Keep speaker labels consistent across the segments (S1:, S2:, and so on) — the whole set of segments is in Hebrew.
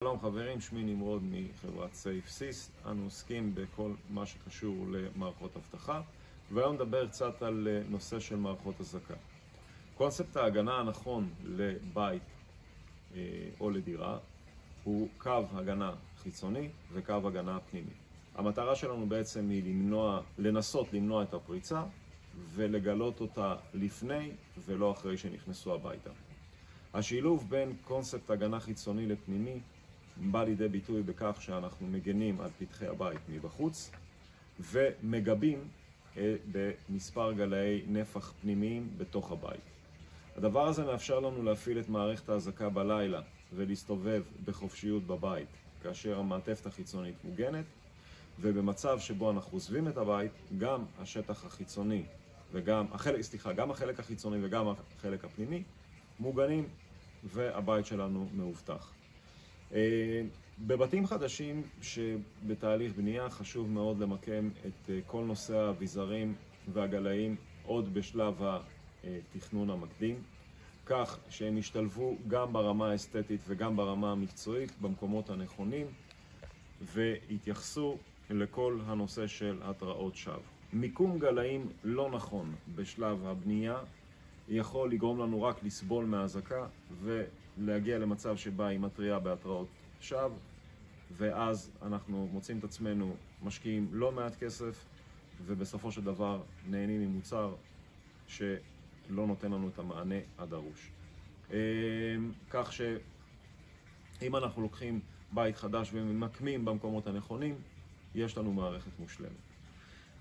S1: שלום חברים, שמי נמרוד מחברת סייפסיס. אנו עוסקים בכל מה שקשור למערכות אבטחה, והיום נדבר קצת על נושא של מערכות הזקה. קונספט ההגנה הנכון לבית או לדירה הוא קו הגנה חיצוני וקו הגנה פנימי. המטרה שלנו בעצם היא לנסות למנוע את הפריצה ולגלות אותה לפני ולא אחרי שנכנסו הביתה. השילוב בין קונספט הגנה חיצוני לפנימי בא לידי ביטוי בכך שאנחנו מגנים על פתחי הבית מבחוץ ומגבים במספר גלאי נפח פנימיים בתוך הבית. הדבר הזה מאפשר לנו להפעיל את מערכת ההזקה בלילה ולהסתובב בחופשיות בבית כאשר המעטפת החיצונית מוגנת, ובמצב שבו אנחנו עוזבים את הבית גם השטח החיצוני וגם גם החלק החיצוני וגם החלק הפנימי מוגנים והבית שלנו מאובטח. בבתים חדשים שבתהליך בנייה חשוב מאוד למקם את כל נושא האביזרים והגלאים עוד בשלב התכנון המקדים, כך שהם ישתלבו גם ברמה האסתטית וגם ברמה המקצועית במקומות הנכונים והתייחסו לכל הנושא של התראות שווא. מיקום גלאים לא נכון בשלב הבנייה יכול לגרום לנו רק לסבול מההזקה ולהגיע למצב שבה היא מטריעה בהתראות שווא, ואז אנחנו מוצאים את עצמנו משקיעים לא מעט כסף ובסופו של דבר נהנים ממוצר שלא נותן לנו את המענה הדרוש. כך שאם אנחנו לוקחים בית חדש וממקמים במקומות הנכונים, יש לנו מערכת מושלמת.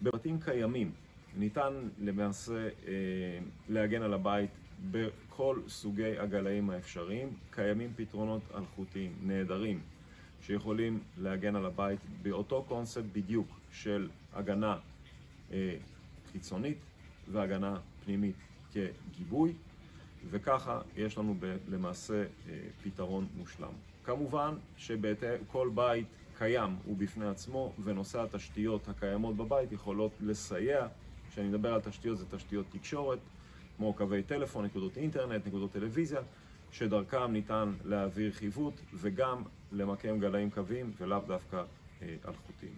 S1: בבתים קיימים ניתן למעשה להגן על הבית בכל סוגי הגלאים האפשריים. קיימים פתרונות אלחוטיים נהדרים שיכולים להגן על הבית באותו קונספט בדיוק של הגנה חיצונית והגנה פנימית כגיבוי, וככה יש לנו למעשה פתרון מושלם. כמובן שכל בית קיים הוא בפני עצמו, ונושא התשתיות הקיימות בבית יכולות לסייע. כשאני מדבר על תשתיות, זה תשתיות תקשורת, כמו קווי טלפון, נקודות אינטרנט, נקודות טלוויזיה, שדרכם ניתן להעביר חיווט וגם למקם גלאים קוויים ולאו דווקא אלחוטיים.